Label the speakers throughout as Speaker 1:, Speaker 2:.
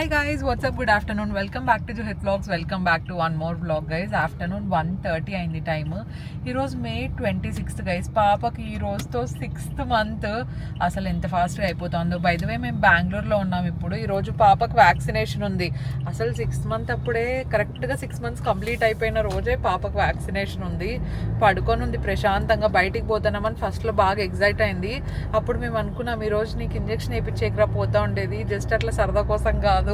Speaker 1: Hi guys, what's up? Good afternoon. Welcome back to Juhit Vlogs. Welcome back to one more vlog guys. Afternoon 1:30 అయింది time. ఈరోజు మే 26th guys. పాపకి ఈ రోజుతో 6th month. అసలు ఎంత ఫాస్ట్గా అయిపోతుందో. బై ద వే మేము బెంగళూరులో ఉన్నాం ఇప్పుడు. ఈరోజు పాపకు వ్యాక్సినేషన్ ఉంది. అసలు 6th మంత్ అప్పుడే కరెక్ట్గా 6 months కంప్లీట్ అయిపోయిన రోజే పాపకు వ్యాక్సినేషన్ ఉంది. పడుకొని ఉంది ప్రశాంతంగా. బయటికి పోతున్నామని ఫస్ట్లో బాగా ఎగ్జైట్ అయింది. అప్పుడు మేము అనుకున్నాం ఈరోజు నీకు ఇంజెక్షన్ వేయించేకరా పోతా ఉండేది, జస్ట్ అట్లా సరదా కోసం కాదు,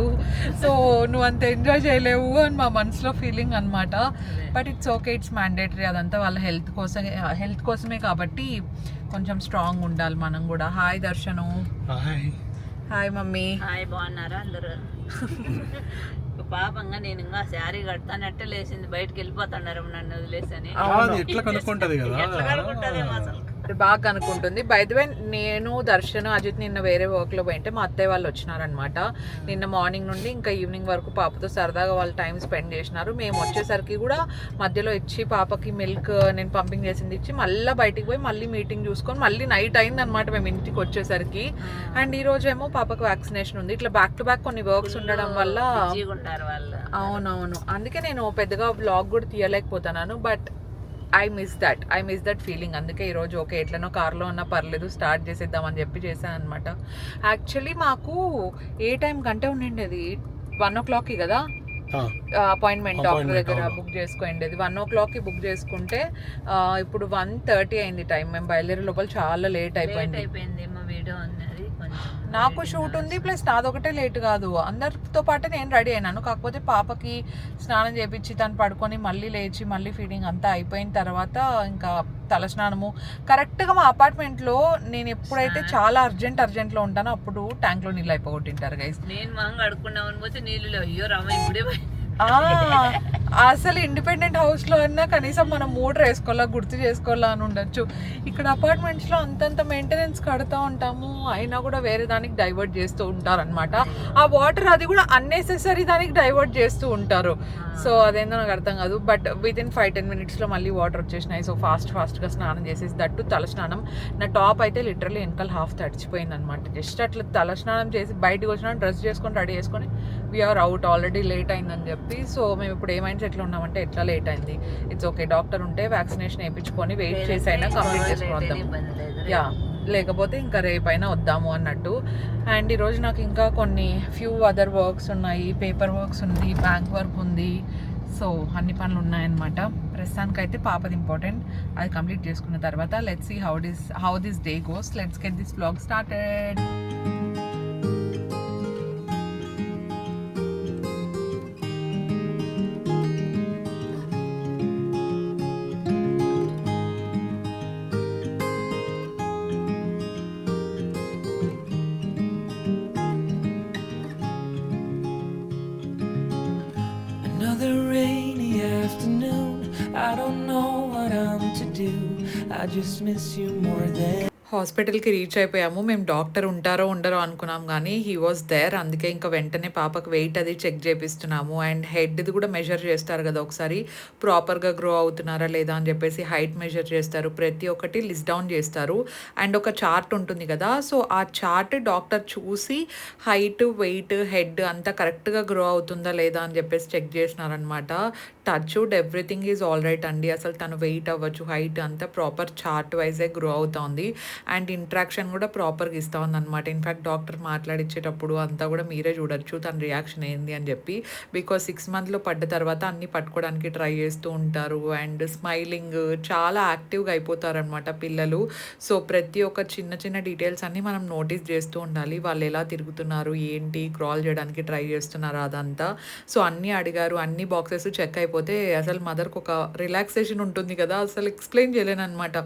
Speaker 1: సో నువ్వు అంత ఎంజాయ్ చేయలేవు అని మా మనసులో ఫీలింగ్ అనమాట. But it's okay, it's mandatory. అదంతా వాళ్ళ హెల్త్ కోసమే కాబట్టి కొంచెం స్ట్రాంగ్ ఉండాలి మనం కూడా. Hi Darshan. Hi mummy.
Speaker 2: Hi, బాగున్నారా అందరూ? పాపంగా నేను ఇంకా శారీ కడతానట్టే లేచింది, బయటకు వెళ్ళిపోతున్నారు నన్ను వదిలేసని.
Speaker 3: ఎట్లా కనుక్కుంటది కదా,
Speaker 2: ఎట్లా కనుక్కుంటదేమో అసలు.
Speaker 1: బాగా అనుకుంటుంది. బై ద వే నేను దర్శన్ అజిత్ నిన్న వేరే వర్క్లో పోయింటే మా అత్తయ్య వాళ్ళు వచ్చినారనమాట. నిన్న మార్నింగ్ నుండి ఇంకా ఈవినింగ్ వరకు పాపతో సరదాగా వాళ్ళు టైం స్పెండ్ చేసినారు. మేము వచ్చేసరికి కూడా మధ్యలో ఇచ్చి పాపకి మిల్క్ నేను పంపింగ్ చేసింది ఇచ్చి మళ్ళీ బయటికి పోయి మళ్ళీ మీటింగ్ చూసుకొని మళ్ళీ నైట్ అయింది అనమాట మేము ఇంటికి వచ్చేసరికి. అండ్ ఈ రోజు ఏమో పాపకు వ్యాక్సినేషన్ ఉంది. ఇట్లా బ్యాక్ టు బ్యాక్ కొన్ని వర్క్స్ ఉండడం వల్ల అవునవును, అందుకే నేను పెద్దగా వ్లాగ్ కూడా తీయలేకపోతున్నాను. But I miss that feeling. అందుకే ఈరోజు ఓకే ఎట్లనో కార్లో ఉన్నా పర్లేదు స్టార్ట్ చేసేద్దామని చెప్పి చేశాను అనమాట. యాక్చువల్లీ మాకు ఏ టైం కంటే ఉండిండేది 1 o'clock కదా అపాయింట్మెంట్ డాక్టర్ దగ్గర బుక్ చేసుకోండి. 1 o'clock బుక్ చేసుకుంటే ఇప్పుడు 1:30 అయింది టైం. మేము బయలుదేరే లోపల చాలా లేట్ అయిపోయింది. నాకు షూట్ ఉంది, ప్లస్ నాదొకటే లేట్ కాదు, అందరితో పాటే నేను రెడీ అయినాను. కాకపోతే పాపకి స్నానం చేపించి తను పడుకొని మళ్ళీ లేచి మళ్ళీ ఫీడింగ్ అంతా అయిపోయిన తర్వాత ఇంకా తలస్నానము కరెక్ట్గా మా అపార్ట్మెంట్లో నేను ఎప్పుడైతే చాలా అర్జెంట్లో ఉంటానో అప్పుడు ట్యాంక్లో నీళ్ళు అయిపోగొట్టింటారు గైస్.
Speaker 2: నేను మంగ అడుకున్నామని పోతే నీళ్ళు అయ్యో రామ ఇప్పుడే
Speaker 1: అసలు ఇండిపెండెంట్ హౌస్ లో అన్నా కనీసం మనం మోటర్ వేసుకోవాలా గుర్తు చేసుకోవాలా అని ఉండొచ్చు. ఇక్కడ అపార్ట్మెంట్స్ లో అంతంత మెయింటెనెన్స్ కడుతూ ఉంటాము, అయినా కూడా వేరే దానికి డైవర్ట్ చేస్తూ ఉంటారు అనమాట. ఆ వాటర్ అది కూడా అన్నెసెసరీ దానికి డైవర్ట్ చేస్తూ ఉంటారు. సో అదేందో నాకు అర్థం కాదు. బట్ వితిన్ 5-10 minutes లో మళ్ళీ వాటర్ వచ్చేసినాయి. సో ఫాస్ట్గా స్నానం చేసేసి దట్టు తలస్నానం. నా టాప్ అయితే లిటరల్లీ వెనకాల హాఫ్ తడిచిపోయింది అనమాట. జస్ట్ అట్లా తలస్నానం చేసి బయటకు వచ్చినా డ్రెస్ చేసుకొని రెడీ చేసుకొని వీఆర్ అవుట్. ఆల్రెడీ లేట్ అయిందని చెప్పి. సో మేము ఇప్పుడు ఏ మైండ్స్ ఎట్లా ఉన్నామంటే ఎట్లా లేట్ అయింది, ఇట్స్ ఓకే, డాక్టర్ ఉంటే వ్యాక్సినేషన్ వేయించుకొని వెయిట్ చేసి అయినా కంప్లీట్ చేసుకుని వద్దాం, యా లేకపోతే ఇంకా రేపైనా వద్దాము అన్నట్టు. అండ్ ఈరోజు నాకు ఇంకా కొన్ని ఫ్యూ అదర్ వర్క్స్ ఉన్నాయి. పేపర్ వర్క్స్ ఉంది, బ్యాంక్ వర్క్ ఉంది. సో అన్ని పనులు ఉన్నాయన్నమాట. ప్రస్తుతానికైతే పాపది ఇంపార్టెంట్, అది కంప్లీట్ చేసుకున్న తర్వాత let's see how this day goes. Let's get this vlog started.
Speaker 4: Another rainy afternoon, I don't know what I'm to do, I just miss you more than.
Speaker 1: హాస్పిటల్కి రీచ్ అయిపోయాము. మేము డాక్టర్ ఉంటారో ఉండరో అనుకున్నాం, కానీ he was there. అందుకే ఇంకా వెంటనే పాపకు వెయిట్ అది చెక్ చేపిస్తున్నాము. అండ్ హెడ్ది కూడా మెజర్ చేస్తారు కదా ఒకసారి, ప్రాపర్గా గ్రో అవుతున్నారా లేదా అని చెప్పేసి హైట్ మెజర్ చేస్తారు. ప్రతి ఒక్కటి లిస్ట్ డౌన్ చేస్తారు. అండ్ ఒక చార్ట్ ఉంటుంది కదా, సో ఆ చార్ట్ డాక్టర్ చూసి హైట్, వెయిట్, హెడ్ అంతా కరెక్ట్గా గ్రో అవుతుందా లేదా అని చెప్పేసి చెక్ చేసినారనమాట. Touch wood everything is all right అండి. అసలు తను వెయిట్ అవ్వచ్చు, హైట్ అంతా ప్రాపర్ చార్ట్ వైజే గ్రో అవుతుంది. అండ్ ఇంట్రాక్షన్ కూడా ప్రాపర్గా ఇస్తూ ఉందన్నమాట. ఇన్ఫ్యాక్ట్ డాక్టర్ మాట్లాడించేటప్పుడు అంతా కూడా మీరే చూడొచ్చు తన రియాక్షన్ ఏంది అని చెప్పి. బికాజ్ 6 monthsలో పడ్డ తర్వాత అన్నీ పట్టుకోవడానికి ట్రై చేస్తూ ఉంటారు. అండ్ స్మైలింగ్, చాలా యాక్టివ్గా అయిపోతారనమాట పిల్లలు. సో ప్రతి ఒక్క చిన్న డీటెయిల్స్ అన్నీ మనం నోటీస్ చేస్తూ ఉండాలి. వాళ్ళు ఎలా తిరుగుతున్నారు, ఏంటి, క్రాల్ చేయడానికి ట్రై చేస్తున్నారు, అదంతా. సో అన్నీ అడిగారు, అన్ని బాక్సెస్ చెక్ అయిపోతే అసలు మదర్కి ఒక రిలాక్సేషన్ ఉంటుంది కదా, అసలు ఎక్స్ప్లెయిన్ చేయలేను అనమాట.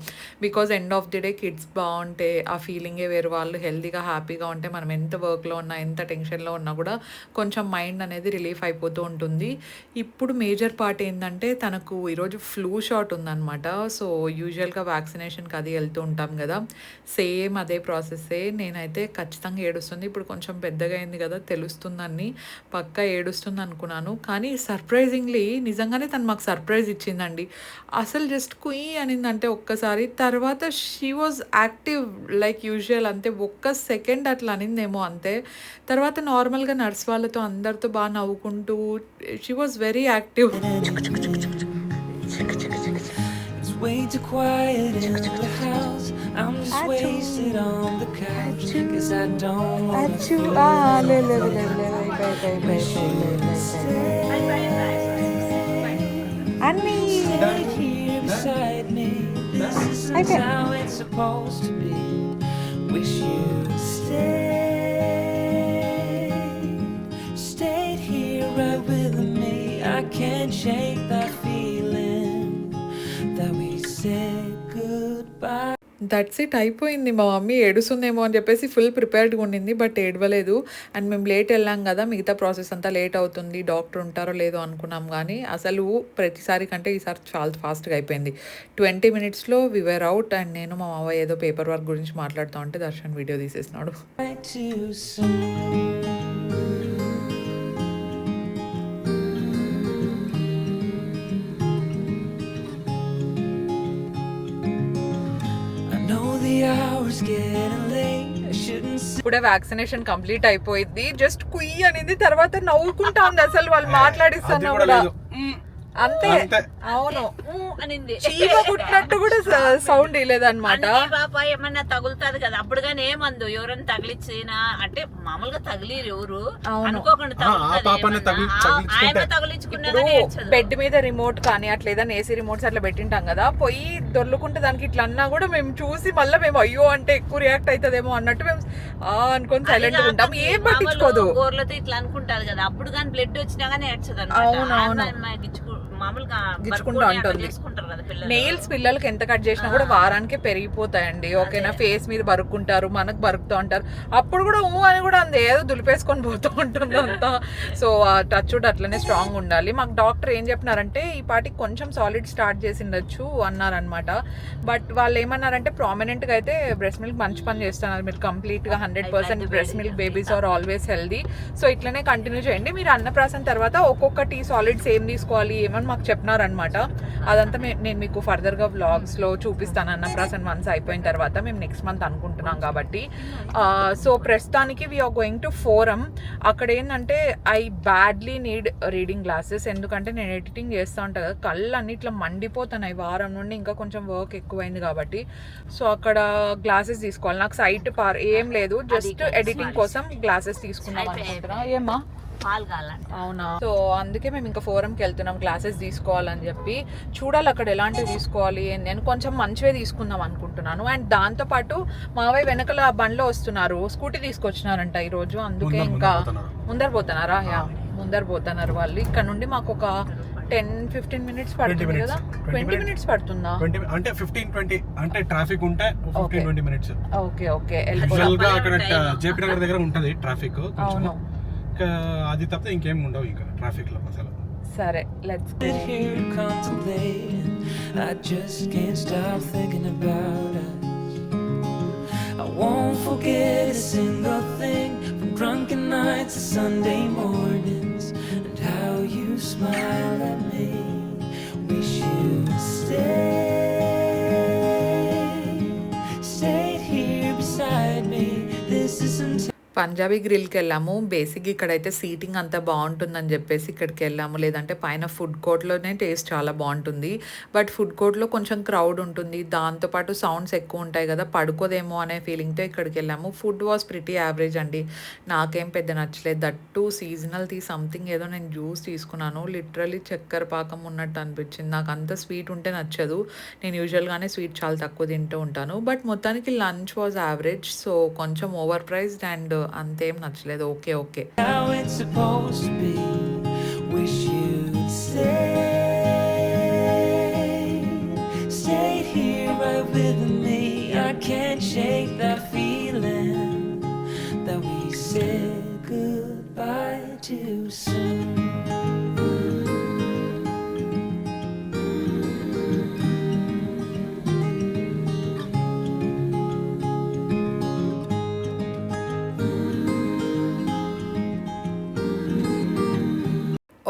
Speaker 1: Because end of the day kids బాగుంటే ఆ ఫీలింగే వేరు. వాళ్ళు హెల్తీగా హ్యాపీగా ఉంటే మనం ఎంత వర్క్లో ఉన్నా, ఎంత టెన్షన్లో ఉన్నా కూడా కొంచెం మైండ్ అనేది రిలీఫ్ అయిపోతూ ఉంటుంది. ఇప్పుడు మేజర్ పార్ట్ ఏంటంటే తనకు ఈరోజు ఫ్లూ షాట్ ఉందన్నమాట. సో యూజువల్గా వ్యాక్సినేషన్కి అది వెళ్తూ ఉంటాం కదా, సేమ్ అదే ప్రాసెస్సే. నేనైతే ఖచ్చితంగా ఏడుస్తుంది. ఇప్పుడు కొంచెం పెద్దగా అయింది కదా, తెలుస్తుందని పక్కా ఏడుస్తుంది అనుకున్నాను. కానీ సర్ప్రైజింగ్లీ నిజంగానే తను మాకు సర్ప్రైజ్ ఇచ్చిందండి. అసలు జస్ట్ కుయ్ అనిందంటే ఒక్కసారి, తర్వాత she was active like usual అంతే. ఒక్క సెకండ్ అట్లా అనిందేమో అంతే. తర్వాత నార్మల్గా నర్స్ వాళ్ళతో అందరితో బాగా నవ్వుకుంటూ she was very active.
Speaker 4: It's way too quiet in the house. I'm just wasted on the couch. Cause I don't wanna feel wish you'd stay here beside me. This isn't how it's supposed to be. Wish you'd stayed here right with me. I can't shake that feeling that we said goodbye.
Speaker 1: That's it, అయిపోయింది. మా mummy ఏడుస్తుందేమో అని చెప్పేసి full ప్రిపేర్డ్గా ఉండింది, but ఏడవలేదు. And మేము late వెళ్ళాం కదా, మిగతా process అంతా లేట్ అవుతుంది, డాక్టర్ ఉంటారో లేదో అనుకున్నాం. కానీ అసలు ప్రతిసారి కంటే ఈసారి చాలా ఫాస్ట్గా అయిపోయింది. 20 minutesలో వి వేర్ అవుట్. అండ్ నేను మా మావ ఏదో పేపర్ వర్క్ గురించి మాట్లాడుతూ ఉంటే దర్శన్ వీడియో తీసేసినాడు.
Speaker 4: Too soon. I know the hours getting late. I shouldn't sit.
Speaker 1: ఇప్పుడే వ్యాక్సినేషన్ కంప్లీట్ అయిపోయింది. జస్ట్ కుయ్యి అనేది తర్వాత నవ్వుకుంటా ఉంది. అసలు వాళ్ళు మాట్లాడిస్తున్నా కూడా అంతే. అవును,
Speaker 2: అనింది.
Speaker 1: చీమ కుట్టినట్టు కూడా సౌండ్ ఇలేదన్నమాట.
Speaker 2: పాప ఏమన్నా తగులుతుంది కదా, అప్పుడు కానీ ఏమందు. ఎవరైనా తగిలిచ్చినా అంటే మామూలుగా తగిలిరు ఎవరు అనుకోకుండా తగిలించుకున్నా
Speaker 1: బెడ్ మీద రిమోట్ కానీ అట్లా ఏదైనా ఏసీ రిమోట్స్ అట్లా పెట్టింటాం కదా, పోయి దొర్లుకుంటే దానికి ఇట్లా అన్నా కూడా మేము చూసి మళ్ళీ మేము అయ్యో అంటే ఎక్కువ రియాక్ట్ అవుతుందేమో అన్నట్టు మేము అనుకొని సైలెంట్ గా ఉంటాం. ఏం పట్టించుకోదు.
Speaker 2: గోర్లతో ఇట్లా అనుకుంటారు కదా, అప్పుడు కానీ బ్లడ్ వచ్చినా కానీ ఏడ్చదు. మామూలుగా
Speaker 1: గిచ్చుకుంటా ఉంటుంది. నెయిల్స్ పిల్లలకి ఎంత కట్ చేసినా కూడా వారానికి పెరిగిపోతాయండి. ఓకేనా, ఫేస్ మీద బరుక్కుంటారు, మనకు బరుకుతూ ఉంటారు. అప్పుడు కూడా అని కూడా అంత ఏదో దులిపేసుకొని పోతూ ఉంటుంది అంతా. సో టచ్ వుడ్ అట్లనే స్ట్రాంగ్ ఉండాలి. మాకు డాక్టర్ ఏం చెప్పినారంటే ఈ పాటికి కొంచెం సాలిడ్ స్టార్ట్ చేసిండొచ్చు అన్నారనమాట. బట్ వాళ్ళు ఏమన్నారంటే ప్రామినెంట్ గా అయితే బ్రెస్ట్ మిల్క్ మంచి పని చేస్తున్నారు మీరు, కంప్లీట్ గా 100% breast milk babies are always healthy. So ఇట్లనే కంటిన్యూ చేయండి. మీరు అన్నప్రాసన తర్వాత ఒక్కొక్కటి సాలిడ్స్ ఏం తీసుకోవాలి ఏమని మాకు చెప్పినారనమాట. అదంతా నేను మీకు ఫర్దర్ గా వ్లాగ్స్ లో చూపిస్తాను. అన్నప్రాసన మంత్స్ అయిపోయిన తర్వాత మేము నెక్స్ట్ మంత్ అనుకుంటున్నాం కాబట్టి. సో ప్రస్తుతానికి వీఆర్ గోయింగ్ టు ఫోరం. అక్కడ ఏంటంటే I badly need reading glasses. ఎందుకంటే నేను ఎడిటింగ్ చేస్తూ ఉంటాను కదా, కళ్ళు అన్ని ఇట్లా మండిపోతున్నాయి వారం నుండి. ఇంకా కొంచెం వర్క్ ఎక్కువైంది కాబట్టి సో అక్కడ గ్లాసెస్ తీసుకోవాలి. నాకు సైట్ ఏం లేదు, జస్ట్ ఎడిటింగ్ కోసం గ్లాసెస్ తీసుకున్నాం అనుకుంటున్నా. ఏమా అవునా? సో అందుకే మేము ఇంకా ఫోరంకి వెళ్తున్నాం గ్లాసెస్ తీసుకోవాలని చెప్పి. చూడాలి అక్కడ ఎలాంటివి తీసుకోవాలి. నేను కొంచెం మంచివే తీసుకుందాం అనుకుంటున్నాను. అండ్ దాంతో పాటు మావయ్య వెనకల బండ్లో వస్తున్నారు, స్కూటీ తీసుకొచ్చినారంట ఈరోజు. అందుకే ఇంకా ముందర పోతున్నారా? ముందర పోతున్నారు వాళ్ళు. ఇక్కడ నుండి మాకు ఒక 10-15 minutes పడుతుంది కదా. 20 minutes పడుతుందా?
Speaker 3: అంటే 15-20 అంటే ట్రాఫిక్ ఉంటే 15-20 minutes.
Speaker 1: Okay okay.
Speaker 3: అక్కడ జేపీ నగర్ దగ్గర ఉంటది ట్రాఫిక్. అవును, అది తప్ప ఇంకేం ఉండవు ఇంకా ట్రాఫిక్ లో అసలు.
Speaker 1: సరే, let's go.
Speaker 4: Here contemplating, I just can't stop thinking about us. I won't forget a single thing, from drunken nights to Sunday mornings, and how you smile at me. Wish you'd stayed here beside me. This isn't
Speaker 1: Punjabi గ్రిల్కి వెళ్ళాము. బేసిక్గా ఇక్కడైతే seating అంతా బాగుంటుందని చెప్పేసి ఇక్కడికి వెళ్ళాము. లేదంటే పైన ఫుడ్ కోర్ట్లోనే టేస్ట్ చాలా బాగుంటుంది. బట్ ఫుడ్ కోర్ట్లో కొంచెం క్రౌడ్ ఉంటుంది, దాంతోపాటు సౌండ్స్ ఎక్కువ ఉంటాయి కదా, పడుకోదేమో అనే ఫీలింగ్తో ఇక్కడికి వెళ్ళాము. ఫుడ్ వాజ్ ప్రిటీ యావరేజ్ అండి, నాకేం పెద్ద నచ్చలేదు. దట్టు సీజనల్ సంథింగ్ ఏదో నేను జ్యూస్ తీసుకున్నాను, లిటరలీ చక్కెర పాకం ఉన్నట్టు అనిపించింది. నాకు అంత స్వీట్ ఉంటే నచ్చదు. నేను యూజువల్గానే స్వీట్ చాలా తక్కువ తింటూ ఉంటాను. బట్ మొత్తానికి లంచ్ వాజ్ యావరేజ్. సో కొంచెం ఓవర్ ప్రైస్డ్ అండ్ అంతేం నచ్చలేదు. Okay okay.
Speaker 4: how it's supposed to be. Wish you'd stayed here right with me. I can't shake that feeling that we said goodbye too soon.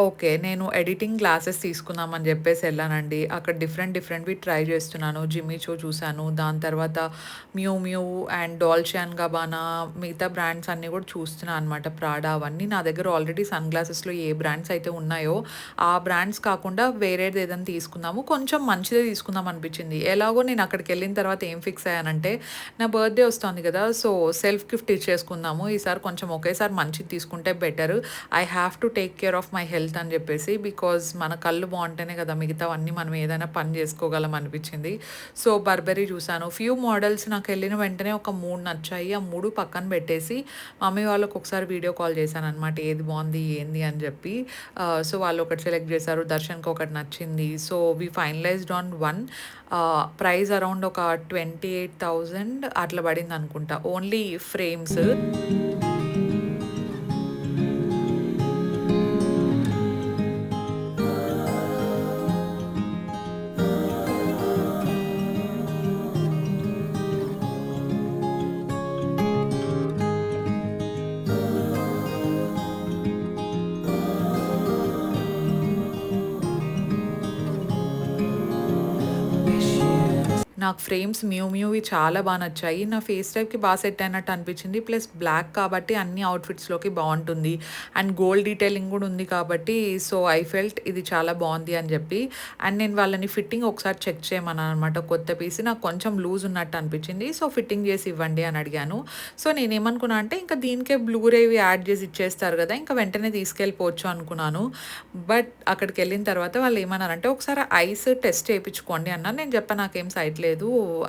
Speaker 1: Okay. నేను editing classes తీసుకుందామని జెప్పేసి ఎళ్ళానండి. అక్కడ డిఫరెంట్‌వి try జేస్తున్నాను. Jimmy చో చూసాను. దాని తర్వాత మియూ మియూ అండ్ డాల్చే అండ్ గబానా మిగతా brands అన్నీ గూడా చూస్తున్నా అనమాట. ప్రాడా అవన్నీ నా దగ్గర ఆల్రెడీ సన్ గ్లాసెస్‌లో ఏ బ్రాండ్స్ అయితే ఉన్నాయో, ఆ బ్రాండ్స్ కాకుండా వేరేది ఏదైనా తీసుకుందాము. కొంచెం మంచిదే తీసుకుందాం అనిపిచ్చింది. ఎలాగో నేను అక్కడికెళ్ళిన తర్వాత ఏం ఫిక్స్ అయ్యానంటే, నా బర్త్‌డే వస్తోంది గదా! సో, సెల్ఫ్ గిఫ్ట్ ఇచ్చేసుకుందాము. ఈసారి కొంచెం ఒకేసారి మంచిది తీసుకుంటే better. I have to take care of my health అని చెప్పేసి, బికాజ్ మన కళ్ళు బాగుంటేనే కదా మిగతావన్నీ మనం ఏదైనా పని చేసుకోగలం అనిపించింది. సో బర్బరీ చూసాను. ఫ్యూ మోడల్స్ నాకు వెళ్ళిన వెంటనే ఒక 3 నచ్చాయి. ఆ 3 పక్కన పెట్టేసి మమ్మీ వాళ్ళకి ఒకసారి వీడియో కాల్ చేశాను అనమాట, ఏది బాగుంది ఏంది అని చెప్పి. సో వాళ్ళు ఒకటి సెలెక్ట్ చేశారు, దర్శన్కి ఒకటి నచ్చింది. So we finalized on one. Price around ఒక 28,000 అట్లా పడింది అనుకుంటా, ఓన్లీ ఫ్రేమ్స్. నాకు ఫ్రేమ్స్ మియూవి చాలా బాగా నచ్చాయి. నా ఫేస్ టైప్‌కి బాగా సెట్ అయినట్టు అనిపించింది. ప్లస్ బ్లాక్ కాబట్టి అన్ని అవుట్‌ఫిట్స్‌లోకి బాగుంటుంది. అండ్ గోల్డ్ డీటెయిలింగ్ కూడా ఉంది కాబట్టి, సో ఐ ఫెల్ట్ ఇది చాలా బాగుంది అని చెప్పి. అండ్ నేను వాళ్ళని ఫిట్టింగ్ ఒకసారి చెక్ చేయమన్నాను అనమాట. కొత్త పీస్ నాకు కొంచెం లూజ్ ఉన్నట్టు అనిపించింది. సో ఫిట్టింగ్ చేసి ఇవ్వండి అని అడిగాను. సో నేనేమనుకున్నా అంటే, ఇంకా దీనికే బ్లూరేవి యాడ్ చేసి ఇచ్చేస్తారు కదా, ఇంకా వెంటనే తీసుకెళ్ళిపోవచ్చు అనుకున్నాను. బట్ అక్కడికి వెళ్ళిన తర్వాత వాళ్ళు ఏమన్నారంటే, ఒకసారి ఐస్ టెస్ట్ చేయించుకోండి అన్నారు. నేను చెప్పాను నాకేం సైట్ లేదు,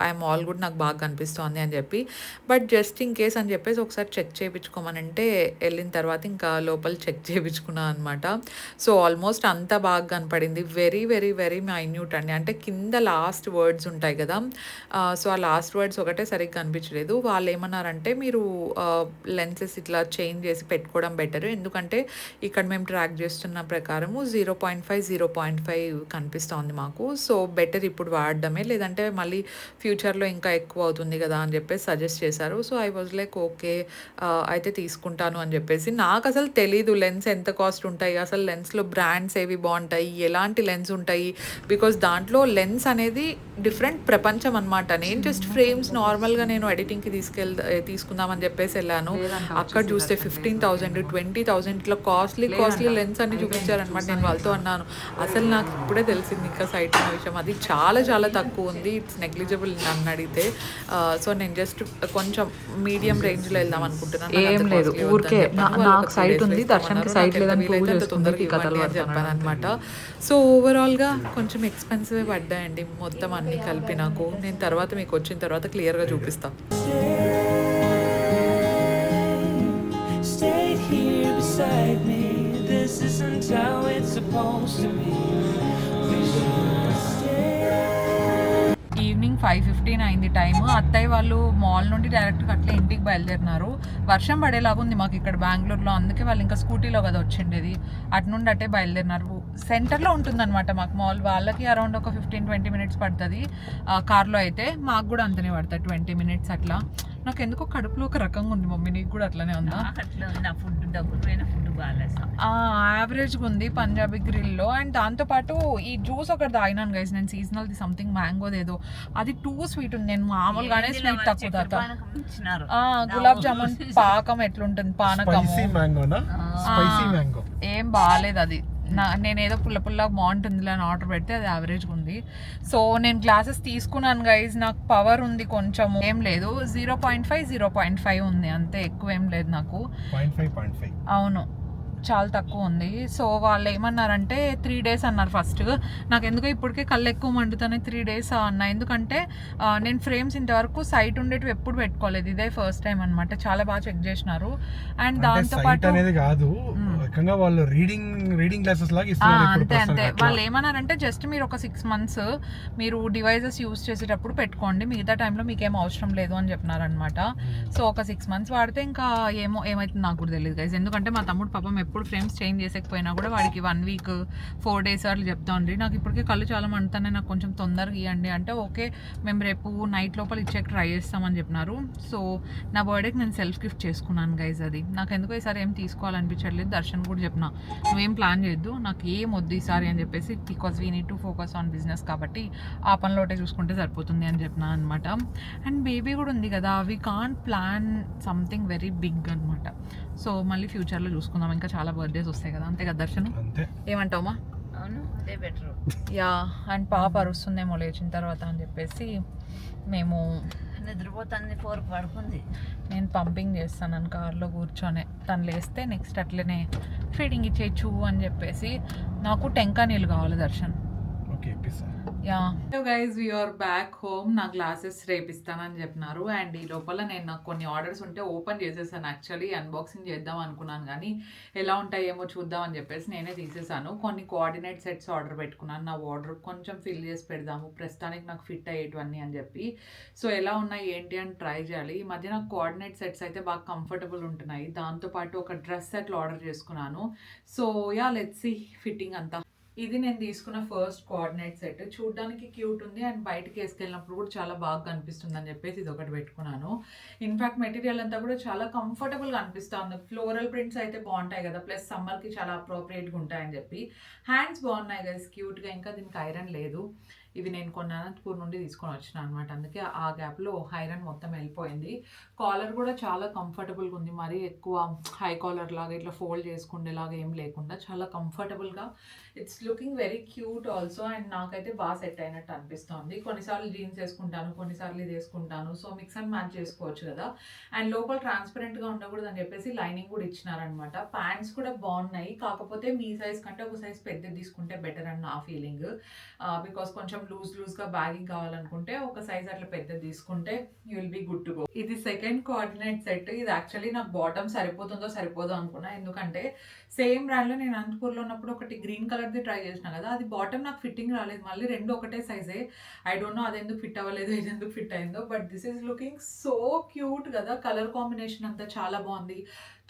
Speaker 1: ఐఎమ్ ఆల్ గుడ్, నాకు బాగా కనిపిస్తోంది అని చెప్పి. బట్ జస్ట్ ఇన్ కేస్ అని చెప్పేసి ఒకసారి చెక్ చేయించుకోమనంటే వెళ్ళిన తర్వాత ఇంకా లోపల చెక్ చేయించుకున్నాను అనమాట. సో ఆల్మోస్ట్ అంతా బాగా కనపడింది. వెరీ వెరీ వెరీ మైన్యూట్ అండి. అంటే కింద లాస్ట్ వర్డ్స్ ఉంటాయి కదా, సో ఆ లాస్ట్ వర్డ్స్ ఒకటే సరిగ్గా కనిపించలేదు. వాళ్ళు ఏమన్నారంటే, మీరు లెన్సెస్ ఇట్లా చేంజ్ చేసి పెట్టుకోవడం బెటర్, ఎందుకంటే ఇక్కడ మేము ట్రాక్ చేస్తున్న ప్రకారము 0.5 కనిపిస్తోంది మాకు. సో బెటర్ ఇప్పుడు వాడడమే, లేదంటే మళ్ళీ ఫ్యూచర్లో ఇంకా ఎక్కువ అవుతుంది కదా అని చెప్పేసి సజెస్ట్ చేశారు. So I was like okay, అయితే తీసుకుంటాను అని చెప్పేసి. నాకు అసలు తెలీదు లెన్స్ ఎంత కాస్ట్ ఉంటాయి, అసలు లెన్స్లో బ్రాండ్స్ ఏవి బాగుంటాయి, ఎలాంటి లెన్స్ ఉంటాయి, బికాస్ దాంట్లో లెన్స్ అనేది డిఫరెంట్ ప్రపంచం అనమాట. నేను జస్ట్ ఫ్రేమ్స్ నార్మల్గా నేను ఎడిటింగ్కి తీసుకుందామని చెప్పేసి వెళ్ళాను. అక్కడ చూస్తే 15,000 20,000 ఇట్లా కాస్ట్లీ లెన్స్ అన్ని చూపించారనమాట. నేను వాళ్ళతో అన్నాను, అసలు నాకు ఇప్పుడే తెలిసింది ఇంకా సైట్ ఉన్న విషయం, అది చాలా చాలా తక్కువ ఉంది, ఇట్స్ నెగ్లిజిబుల్ నన్ను అడిగితే. సో నేను జస్ట్ కొంచెం మీడియం రేంజ్లో వెళ్దాం అనుకుంటున్నాను.
Speaker 5: ఏం లేదు, ఊరికే నాకు సైట్ ఉంది, దర్శన్కి సైట్ లేదని ప్రూవ్ చేసుకుంది
Speaker 1: చెప్పాను అనమాట. సో ఓవరాల్గా కొంచెం ఎక్స్పెన్సివ్ పడ్డాయండి మొత్తం అన్నీ కలిపి నాకు. నేను తర్వాత మీకు వచ్చిన తర్వాత క్లియర్గా చూపిస్తాను.
Speaker 4: Stay here beside me. This isn't how it's supposed to be. We should stay.
Speaker 1: Evening 5:15 అయింది టైం. అత్తయ్య వాళ్ళు మాల్ నుండి డైరెక్ట్గా అట్లా ఇంటికి బయలుదేరినారు. వర్షం పడేలాగా ఉంది మాకు ఇక్కడ బెంగళూరులో, అందుకే వాళ్ళు ఇంకా స్కూటీలో కదా వచ్చిండేది, అటు నుండి అట్టే బయలుదేరినారు. సెంటర్లో ఉంటుందన్నమాట మాకు మాల్. వాళ్ళకి అరౌండ్ ఒక 15-20 మినిట్స్ పడుతుంది కార్లో అయితే, మాకు కూడా అంతనే పడుతుంది 20 మినిట్స్ అట్లా. నాకు ఎందుకో కడుపులో ఒక రకంగా ఉంది మమ్మీ, నీకు కూడా అట్లనే ఉందా?
Speaker 2: అట్లా ఉంది, ఫుడ్ డబ్బులు పోయిన ఫుడ్ బాగాలేదు,
Speaker 1: యావరేజ్గా ఉంది పంజాబీ గ్రిల్లో. అండ్ దాంతోపాటు ఈ జ్యూస్ ఒకటి తాగినాను గైస్ నేను, సీజనల్ సంథింగ్ మ్యాంగోది ఏదో, అది టూ స్వీట్ ఉంది. నేను మామూలుగానే స్వీట్ తక్కువ తాత. గులాబ్ జామున్ పాకం ఎట్లుంటుంది, పానకము ఏం బాగాలేదు అది. నేనేదో పుల్ల బాగుంటుందిలే అని ఆర్డర్ పెడితే అది యావరేజ్గా ఉంది. సో నేను గ్లాసెస్ తీసుకున్నాను గైజ్, నాకు పవర్ ఉంది కొంచెం, ఏం లేదు 0.5 ఉంది అంతే, ఎక్కువ ఏం లేదు నాకు. అవును, చాలా తక్కువ ఉంది. సో వాళ్ళు ఏమన్నారంటే 3 days అన్నారు ఫస్ట్. నాకు ఎందుకో ఇప్పటికే కళ్ళు ఎక్కువ మండుతానే 3 days అన్నా, ఎందుకంటే నేను ఫ్రేమ్స్ ఇంతవరకు సైట్ ఉండేటివి ఎప్పుడు పెట్టుకోలేదు, ఇదే ఫస్ట్ టైం అనమాట. చాలా బాగా చెక్ చేసినారు. అండ్ దాంతోపాటు
Speaker 3: అనేది కాదు, వాళ్ళు రీడింగ్ క్లాసెస్ లాగా ఇస్తున్నారు.
Speaker 1: అంతే వాళ్ళు ఏమన్నారంటే, జస్ట్ మీరు ఒక 6 months మీరు డివైజెస్ యూస్ చేసేటప్పుడు పెట్టుకోండి, మిగతా టైంలో మీకేం అవసరం లేదు అని చెప్పినారనమాట. సో ఒక 6 months వాడితే ఇంకా ఏమైతుంది నాకు కూడా తెలియదు గైస్, ఎందుకంటే మా తమ్ముడు పాపం ఎప్పుడు ఫ్రేమ్స్ చేంజ్ చేసేకపోయినా కూడా వాడికి 1 week 4 days అట్లా చెప్తా ఉండి, నాకు ఇప్పటికే కళ్ళు చాలా మండుతానే, నాకు కొంచెం తొందరగా ఇవ్వండి అంటే, ఓకే మేము రేపు నైట్ లోపల ఇచ్చేకి ట్రై చేస్తామని చెప్పినారు. సో నా బర్త్డేకి నేను సెల్ఫ్ గిఫ్ట్ చేసుకున్నాను గైజ్. అది నాకు ఎందుకో ఈసారి ఏం తీసుకోవాలనిపించట్లేదు. దర్శన్ దర్శన్ కూడా చెప్పిన, నువ్వేం ప్లాన్ చేయొద్దు, నాకు ఏం వద్దు ఈసారి అని చెప్పేసి, because we need to focus on business కాబట్టి ఆ పనిలోటే చూసుకుంటే సరిపోతుంది అని చెప్పిన అనమాట. అండ్ బేబీ కూడా ఉంది కదా, we can't plan something very big అనమాట. సో మళ్ళీ ఫ్యూచర్లో చూసుకుందాం, ఇంకా చాలా బర్త్డేస్ వస్తాయి కదా, అంతే కదా దర్శన్?
Speaker 3: అంతే.
Speaker 1: ఏమంటావమ్మా?
Speaker 2: అవును, అదే బెటర్.
Speaker 1: యా, అండ్ పాప అరుస్తుందేమో లేచిన తర్వాత అని చెప్పేసి మేము
Speaker 2: నిద్రపోతుంది, 4 పడుకుంది.
Speaker 1: నేను పంపింగ్ చేస్తాను కార్లో కూర్చొని, తను లేస్తే నెక్స్ట్ అట్లనే ఫీడింగ్ ఇచ్చేయచ్చు అని చెప్పేసి. నాకు టెంకా నీళ్ళు కావాలి దర్శన్.
Speaker 3: ఓకే, ఇప్పిస్తా.
Speaker 1: Yeah, so guys we are back home. నా గ్లాసెస్ రేపిస్తానని చెప్పినారు. అండ్ ఈ లోపల నేను నాకు కొన్ని ఆర్డర్స్ ఉంటే ఓపెన్ చేసేసాను. యాక్చువల్లీ అన్బాక్సింగ్ చేద్దాం అనుకున్నాను, కానీ ఎలా ఉంటాయేమో చూద్దాం అని చెప్పేసి నేనే తీసేసాను. కొన్ని కోఆర్డినేట్ సెట్స్ ఆర్డర్ పెట్టుకున్నాను. నా ఆర్డర్ కొంచెం ఫిల్ చేసి పెడదాము, ప్రస్తుతానికి నాకు ఫిట్ అయ్యేటివన్నీ అని చెప్పి. సో ఎలా ఉన్నాయి ఏంటి అని ట్రై చేయాలి. ఈ మధ్య నాకు కోఆర్డినేట్ సెట్స్ అయితే బాగా కంఫర్టబుల్ ఉంటున్నాయి. దాంతోపాటు ఒక డ్రెస్ సెట్లు ఆర్డర్ చేసుకున్నాను. So yeah, let's see fitting అంతా. ఇది నేను తీసుకున్న ఫస్ట్ కోఆర్డినేట్ సెట్. చూడడానికి క్యూట్ ఉంది అండ్ బయటకి వేసుకెళ్ళినప్పుడు కూడా చాలా బాగా కనిపిస్తుంది అని చెప్పేసి ఇది ఒకటి పెట్టుకున్నాను. ఇన్ఫ్యాక్ట్ మెటీరియల్ అంతా కూడా చాలా కంఫర్టబుల్గా అనిపిస్తుంది. ఫ్లోరల్ ప్రింట్స్ అయితే బాగుంటాయి కదా, ప్లస్ సమ్మర్కి చాలా అప్రోప్రియేట్గా ఉంటాయని చెప్పి. హ్యాండ్స్ బాగున్నాయి కదా క్యూట్గా. ఇంకా దీనికి ఐరన్ లేదు. ఇవి నేను కొన్ని అనంతపూర్ నుండి తీసుకొని వచ్చిన అనమాట, అందుకే ఆ గ్యాప్లో ఐరన్ మొత్తం వెళ్ళిపోయింది. కాలర్ కూడా చాలా కంఫర్టబుల్గా ఉంది, మరీ ఎక్కువ హై కాలర్ లాగా ఇట్లా ఫోల్డ్ చేసుకునేలాగా ఏం లేకుండా చాలా కంఫర్టబుల్గా. It's looking very cute also. And నాకైతే బాగా సెట్ అయినట్టు అనిపిస్తుంది. కొన్నిసార్లు జీన్స్ వేసుకుంటాను, కొన్నిసార్లు ఇది వేసుకుంటాను. సో మిక్స్ అండ్ మ్యాచ్ చేసుకోవచ్చు కదా. అండ్ లోపల ట్రాన్స్పరెంట్గా ఉండకూడదు అని చెప్పేసి లైనింగ్ కూడా ఇచ్చినారనమాట. ప్యాంట్స్ కూడా బాగున్నాయి, కాకపోతే మీ సైజ్ కంటే ఒక సైజ్ పెద్దది తీసుకుంటే బెటర్ అని నా ఫీలింగ్. బికాస్ కొంచెం లూజ్గా బ్యాగింగ్ కావాలనుకుంటే ఒక సైజ్ అట్లా పెద్దది తీసుకుంటే you will be good to go. ఇది సెకండ్ కోఆర్డినేట్ సెట్. ఇది యాక్చువల్లీ నాకు బాటమ్ సరిపోతుందో సరిపోదో అనుకున్నా, ఎందుకంటే సేమ్ బ్రాండ్లో నేను అనంతపూర్లో ఉన్నప్పుడు ఒకటి గ్రీన్ కలర్ది ట్రై చేసిన కదా, అది బాటమ్ నాకు ఫిట్టింగ్ రాలేదు. మళ్ళీ రెండు ఒకటే సైజే. ఐ డోంట్ నో అది ఎందుకు ఫిట్ అవ్వలేదు, ఇది ఎందుకు ఫిట్ అయిందో. But this is looking so cute కదా. కలర్ కాంబినేషన్ అంతా చాలా బాగుంది,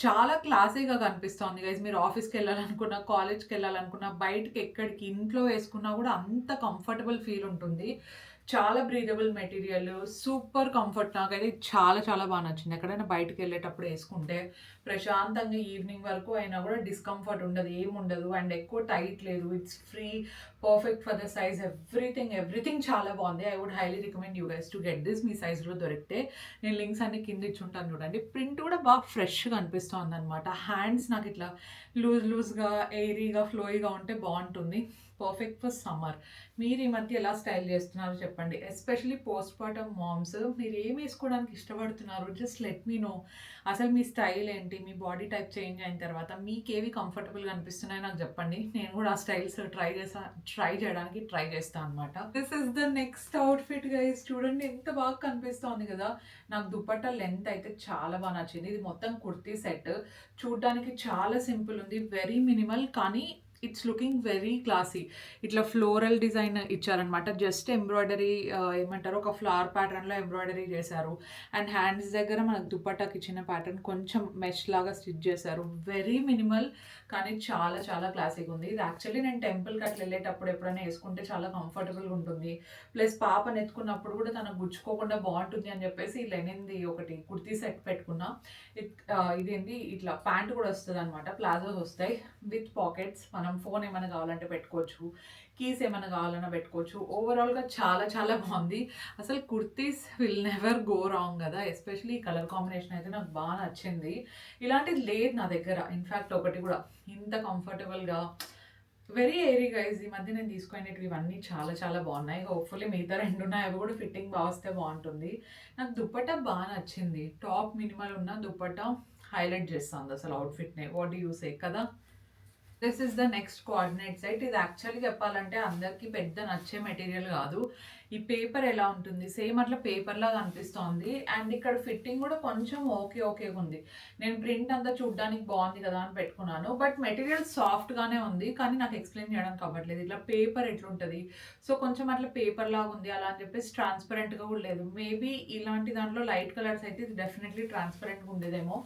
Speaker 1: చాలా క్లాసీగా కనిపిస్తుంది గైస్. మీరు ఆఫీస్కి వెళ్ళాలనుకున్నా, కాలేజ్కి వెళ్ళాలనుకున్నా, బయటకి ఎక్కడికి ఇంట్లో వేసుకున్నా కూడా అంత కంఫర్టబుల్ ఫీల్ ఉంటుంది. చాలా బ్రీదబుల్ మెటీరియల్, సూపర్ కంఫర్ట్. నాకైతే చాలా చాలా బాగా నచ్చింది. ఎక్కడైనా బయటకు వెళ్ళేటప్పుడు వేసుకుంటే ప్రశాంతంగా ఈవినింగ్ వరకు అయినా కూడా డిస్కంఫర్ట్ ఉండదు, ఏముండదు. అండ్ ఎక్కువ టైట్ లేదు, it's free, perfect for the size. Everything చాలా బాగుంది. I would highly recommend you guys to get this. మీ సైజ్లో దొరికితే నేను లింక్స్ అన్ని కింద ఇచ్చుంటాను చూడండి. ప్రింట్ కూడా బాగా ఫ్రెష్గా అనిపిస్తుంది అనమాట. హ్యాండ్స్ నాకు ఇట్లా లూజ్గా ఎయిరీగా ఫ్లోయిగా ఉంటే బాగుంటుంది. Perfect for summer. మీరు ఈ మధ్య ఎలా స్టైల్ చేస్తున్నారో చెప్పండి. ఎస్పెషలీ పోస్ట్ పార్టమ్ మామ్స్, మీరు ఏం వేసుకోవడానికి ఇష్టపడుతున్నారు, జస్ట్ లెట్ మీ నో. అసలు మీ స్టైల్ ఏంటి, మీ బాడీ టైప్ చేంజ్ అయిన తర్వాత మీకు ఏవి కంఫర్టబుల్గా అనిపిస్తున్నాయో నాకు చెప్పండి. నేను కూడా ఆ స్టైల్స్ ట్రై చేయడానికి ట్రై చేస్తాను అనమాట. This is the next outfit guys. చూడండి ఎంత బాగా కనిపిస్తుంది కదా. నాకు దుపట్టా లెంత్ అయితే చాలా బాగా నచ్చింది. ఇది మొత్తం కుర్తీ సెట్. చూడడానికి చాలా సింపుల్ ఉంది, వెరీ మినిమల్, కానీ ఇట్స్ లుకింగ్ వెరీ క్లాసీ. ఇట్లా ఫ్లోరల్ డిజైన్ ఇచ్చారనమాట. జస్ట్ ఎంబ్రాయిడరీ ఏమంటారు, ఒక ఫ్లవర్ ప్యాటర్న్లో ఎంబ్రాయిడరీ చేశారు. అండ్ హ్యాండ్స్ దగ్గర మనకు దుపట్టాకి ఇచ్చిన ప్యాటర్న్ కొంచెం మెష్ లాగా స్టిచ్ చేశారు. వెరీ మినిమల్, కానీ చాలా చాలా క్లాసీగా ఉంది. ఇది యాక్చువల్లీ నేను టెంపుల్కి అట్లా వెళ్ళేటప్పుడు ఎప్పుడైనా వేసుకుంటే చాలా కంఫర్టబుల్గా ఉంటుంది. ప్లస్ పాపను ఎత్తుకున్నప్పుడు కూడా తనకు గుచ్చుకోకుండా బాగుంటుంది అని చెప్పేసి లెనిన్ది ఒకటి కుర్తీ సెట్ పెట్టుకున్నా. ఇదేంటి ఇట్లా ప్యాంట్ కూడా వస్తుంది అనమాట, ప్లాజోస్ వస్తాయి విత్ పాకెట్స్. మనం ఫోన్ ఏమైనా కావాలంటే పెట్టుకోవచ్చు, కీస్ ఏమైనా కావాలన్నా పెట్టుకోవచ్చు. ఓవరాల్గా చాలా చాలా బాగుంది. అసలు kurtis will never go wrong కదా. ఎస్పెషలీ కలర్ కాంబినేషన్ అయితే నాకు బాగా నచ్చింది. ఇలాంటిది లేదు నా దగ్గర ఇన్ఫ్యాక్ట్ ఒకటి కూడా ఇంత కంఫర్టబుల్గా. Very airy guys. ఈ మధ్య నేను తీసుకునేటివి ఇవన్నీ చాలా చాలా బాగున్నాయి. హోప్ఫుల్లీ మిగతా రెండు ఉన్నాయి, అవి కూడా ఫిట్టింగ్ బాగా వస్తే బాగుంటుంది. నాకు దుపట్టా బాగా నచ్చింది. టాప్ మినిమల్ ఉన్న దుపట్టా హైలైట్ చేస్తుంది అసలు అవుట్ఫిట్ని. వాట్ డూ యూ సే కదా. This is the next coordinate set. ఇది యాక్చువల్లీ చెప్పాలంటే అందరికీ పెద్ద నచ్చే మెటీరియల్ కాదు. ఈ పేపర్ ఎలా ఉంటుంది, సేమ్ అట్లా పేపర్ లాగా అనిపిస్తోంది. అండ్ ఇక్కడ ఫిట్టింగ్ కూడా కొంచెం ఓకే ఉంది. నేను ప్రింట్ అంతా చూడడానికి బాగుంది కదా అని పెట్టుకున్నాను, బట్ మెటీరియల్ సాఫ్ట్గానే ఉంది. కానీ నాకు ఎక్స్ప్లెయిన్ చేయడానికి అవ్వట్లేదు ఇట్లా పేపర్ ఎట్లుంటుంది. సో కొంచెం అట్లా పేపర్ లాగా ఉంది అలా అని చెప్పేసి ట్రాన్స్పరెంట్గా కూడా లేదు. మేబీ ఇలాంటి దాంట్లో లైట్ కలర్స్ అయితే ఇది డెఫినెట్లీ ట్రాన్స్పరెంట్గా ఉండేదేమో.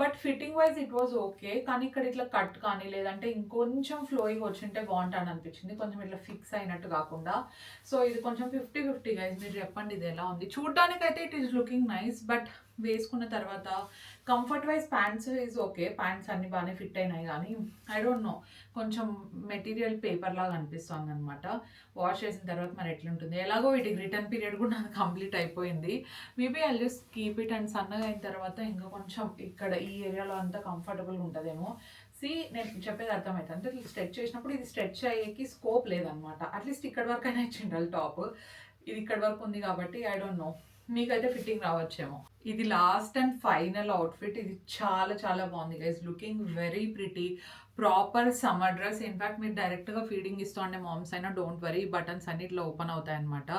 Speaker 1: But fitting wise it was okay. కానీ ఇక్కడ ఇట్లా కట్ కానీ లేదంటే ఇంకొంచెం ఫ్లోయింగ్ వచ్చింటే బాగుంటుంది అనిపించింది, కొంచెం ఇట్లా ఫిక్స్ అయినట్టు కాకుండా. సో ఇది కొంచెం 50-50 గైస్. మీరు చెప్పండి ఇది ఎలా ఉంది. చూడడానికి అయితే it is looking nice, but వేసుకున్న తర్వాత comfort wise pants is okay. Pants అన్ని బాగానే ఫిట్ అయినాయి, కానీ ఐ డోంట్ నో, కొంచెం మెటీరియల్ పేపర్ లాగా అనిపిస్తుంది అనమాట. వాష్ చేసిన తర్వాత మరి ఎట్లుంటుంది. ఎలాగో వీటికి రిటర్న్ పీరియడ్ కూడా నాకు కంప్లీట్ అయిపోయింది. Maybe I just keep it and సన్నగా అయిన తర్వాత ఇంకా కొంచెం ఇక్కడ ఈ ఏరియాలో అంతా కంఫర్టబుల్గా ఉంటుందేమో. నేను చెప్పేది అర్థమవుతుంది. అంటే స్ట్రెచ్ చేసినప్పుడు ఇది స్ట్రెచ్ అయ్యేకి స్కోప్ లేదనమాట. అట్లీస్ట్ ఇక్కడ వరకు అయినా ఇచ్చిండాలి టాప్. ఇది ఇక్కడ వరకు ఉంది కాబట్టి ఐ డోంట్ నో, మీకైతే ఫిట్టింగ్ రావచ్చేమో. ఇది లాస్ట్ అండ్ ఫైనల్ అవుట్ఫిట్. ఇది చాలా చాలా బాగుంది guys, looking very pretty. Proper summer dress. In fact మీరు డైరెక్ట్గా ఫీడింగ్ ఇస్తూ ఉండే మామ్స్ అయినా డోంట్ వరీ, బటన్స్ అన్ని ఇట్లా ఓపెన్ అవుతాయి అనమాట.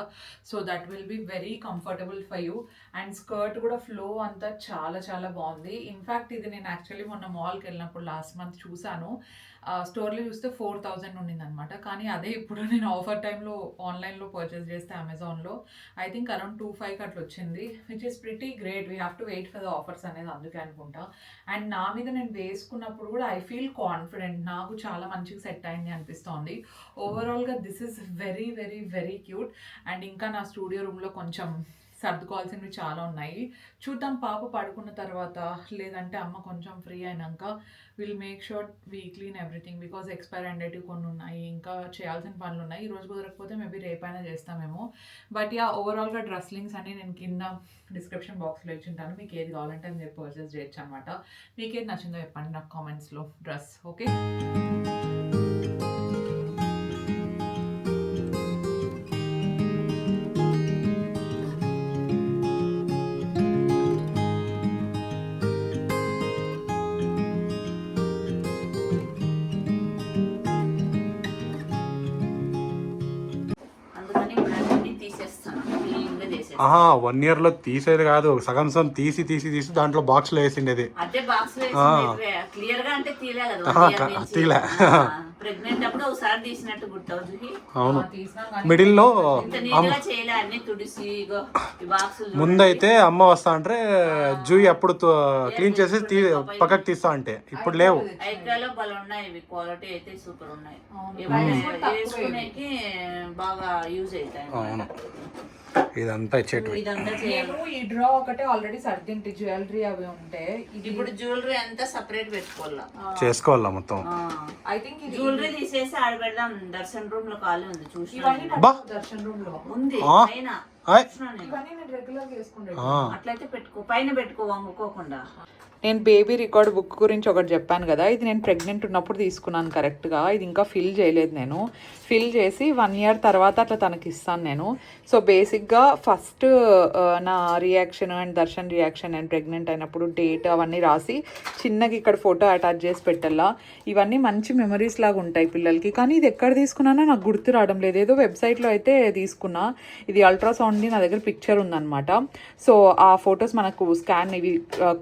Speaker 1: So that will be very comfortable for you. And skirt కూడా ఫ్లో అంతా చాలా చాలా బాగుంది. ఇన్ఫాక్ట్ ఇది నేను యాక్చువల్లీ మొన్న మాల్కి వెళ్ళినప్పుడు లాస్ట్ మంత్ చూసాను. స్టోర్లో చూస్తే 4000 ఉండింది అనమాట. కానీ అదే ఇప్పుడు నేను ఆఫర్ టైంలో ఆన్లైన్లో పర్చేస్ చేస్తే అమెజాన్లో ఐ థింక్ అరౌండ్ 2500 అట్లా వచ్చింది, which is pretty great. We have to wait for the offers అనేది అందుకే అనుకుంటా. అండ్ నా మీద నేను వేసుకున్నప్పుడు కూడా ఐ ఫీల్ కాన్ఫిడెంట్. నాకు చాలా మంచిగా సెట్ అయింది అనిపిస్తోంది. ఓవరాల్గా this is very very very cute. And ఇంకా నా స్టూడియో రూమ్లో కొంచెం సర్దుకోవాల్సినవి చాలా ఉన్నాయి. చూద్దాం పాప పడుకున్న తర్వాత, లేదంటే అమ్మ కొంచెం ఫ్రీ అయినాక will make sure we clean everything. Because expire అండేటివ్ కొన్ని ఉన్నాయి, ఇంకా చేయాల్సిన పనులు ఉన్నాయి. ఈరోజు కుదరకపోతే మేబీ రేపైనా చేస్తామేమో. బట్ యా, ఓవరాల్గా డ్రెస్ లింక్స్ అన్ని నేను కింద డిస్క్రిప్షన్ బాక్స్లో ఇచ్చింటాను. మీకు ఏది కావాలంటే అది మీరు పర్చేస్ చేయొచ్చు అనమాట. మీకు ఏది నచ్చిందో చెప్పండి నాకు కామెంట్స్లో. Dress okay.
Speaker 2: అందుకని ఇప్పుడు అన్ని తీసేస్తాను, క్లీన్గా చేసేస్తాను.
Speaker 3: 1 year లో తీసేది కాదు, సగం సగం తీసి దాంట్లో బాక్స్ లో వేసిండేది.
Speaker 2: అదే బాక్స్ లో క్లియర్ గా అంటే తీలే కదా,
Speaker 3: తీలే.
Speaker 2: ప్రెగ్నెంట్ అప్పుడు ఒకసారి తీసినట్టు గుర్తవుతుంది.
Speaker 3: అవును, మిడిల్ లో
Speaker 2: ఇంత నీట్గా చేయలే, అన్ని తుడిసి ఈ బాక్స్.
Speaker 3: ముందైతే అమ్మ వస్తా అంటే జూయి అప్పుడు క్లీన్ చేసి పక్కకు తీస్తా అంటే, ఇప్పుడు లేవు.
Speaker 2: ఐక్యాలో బలం ఉన్నాయి, ఇవి క్వాలిటీ అయితే సూపర్ ఉన్నాయి. వేసుకునేకి బాగా యూజ్ అవుతాయి.
Speaker 3: అవును, ఇదంతా ఇచ్చేటివి.
Speaker 2: ఇదంతా చేయాలి.
Speaker 1: ఈ డ్రా ఒకటే ఆల్రెడీ సర్దింటి, జ్యువెలరీ అవి ఉంటే
Speaker 2: ఇప్పుడు జ్యువెలరీ అంతా సపరేట్ పెట్టుకోవాలా,
Speaker 3: చేసుకోవాలా మొత్తం.
Speaker 1: ఐ థింక్
Speaker 2: జ్యువెలరీ తీసేసి ఆడ పెడదాం. దర్శన్ రూమ్ లో ఖాళీ ఉంది, చూసి
Speaker 1: దర్శన్ రూమ్ లో
Speaker 2: ఉంది పైన.
Speaker 1: ఇవన్నీ నేను రెగ్యులర్ గా వేసుకుంటా.
Speaker 2: అట్లయితే పెట్టుకో, పైన పెట్టుకో వంగుకోకుండా.
Speaker 1: నేను బేబీ రికార్డ్ బుక్ గురించి ఒకటి చెప్పాను కదా, ఇది నేను ప్రెగ్నెంట్ ఉన్నప్పుడు తీసుకున్నాను కరెక్ట్గా. ఇది ఇంకా ఫిల్ చేయలేదు నేను. ఫిల్ చేసి 1 year తర్వాత అట్లా తనకి ఇస్తాను నేను. సో బేసిక్గా ఫస్ట్ నా reaction and Darshan reaction and pregnant అయినప్పుడు డేట్ అవన్నీ రాసి చిన్నగా ఇక్కడ ఫోటో అటాచ్ చేసి పెట్టాలా. ఇవన్నీ మంచి మెమరీస్ లాగా ఉంటాయి పిల్లలకి. కానీ ఇది ఎక్కడ తీసుకున్నానో నాకు గుర్తు రావడం లేదు. ఏదో వెబ్సైట్లో అయితే తీసుకున్నా. ఇది అల్ట్రాసౌండ్ది నా దగ్గర పిక్చర్ ఉందన్నమాట. సో ఆ ఫొటోస్ మనకు స్కాన్ ఇవి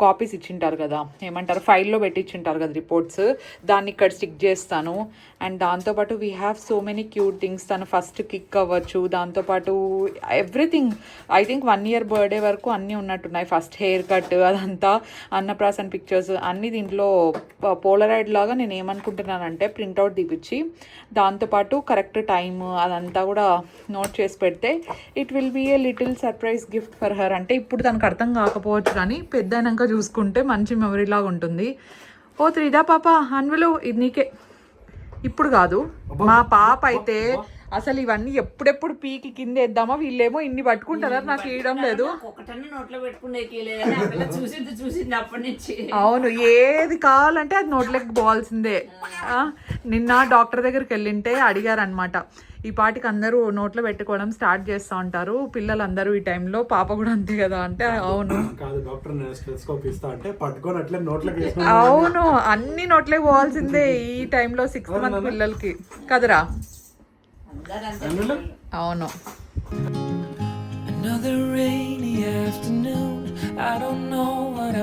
Speaker 1: కాపీస్ ఇచ్చింటారు కదా, ఏమంటారు ఫైల్లో పెట్టించుంటారు కదా రిపోర్ట్స్, దాన్ని ఇక్కడ స్టిక్ చేస్తాను. అండ్ దాంతోపాటు we have so many cute things. తను ఫస్ట్ కిక్ అవ్వచ్చు, దాంతోపాటు everything. I think 1 year birthday వరకు అన్నీ ఉన్నట్టున్నాయి. ఫస్ట్ హెయిర్ కట్, అదంతా అన్నప్రాసన్ పిక్చర్స్ అన్నీ దీంట్లో పోలరాయిడ్ లాగా. నేను ఏమనుకుంటున్నానంటే ప్రింట్అవుట్ తీపిచ్చి దాంతోపాటు కరెక్ట్ టైమ్ అదంతా కూడా నోట్ చేసి పెడితే it will be a little surprise gift for her. అంటే ఇప్పుడు తనకు అర్థం కాకపోవచ్చు, కానీ పెద్ద అయినాక చూసుకుంటే మంచి మెమరీ లాగా ఉంటుంది. ఓ త్రిదా పాప అన్వలు ఇది నీకే. ఇప్పుడు కాదు, మా పాప అయితే అసలు ఇవన్నీ ఎప్పుడెప్పుడు పీకి కింద వేద్దామా, వీళ్ళేమో ఇన్ని పట్టుకుంటారా, నాకు ఇవ్వడం లేదు.
Speaker 2: ఒకటన్ని నోట్లో పెట్టుకునే చూసింది అప్పటి నుంచి.
Speaker 1: అవును, ఏది కావాలంటే అది నోట్లోకి పోవాల్సిందే. నిన్న డాక్టర్ దగ్గరికి వెళ్ళింటే అడిగారనమాట, ఈ పాటికి అందరూ నోట్లో పెట్టుకోవడం స్టార్ట్ చేస్తూ ఉంటారు పిల్లలందరూ ఈ టైంలో, పాప కూడా అంతే కదా అంటే అవును. అవును, అన్ని నోట్లోకి పోవాల్సిందే ఈ టైంలో 6th month పిల్లలకి కదరా. అవును.
Speaker 4: Another rainy afternoon, I don't know what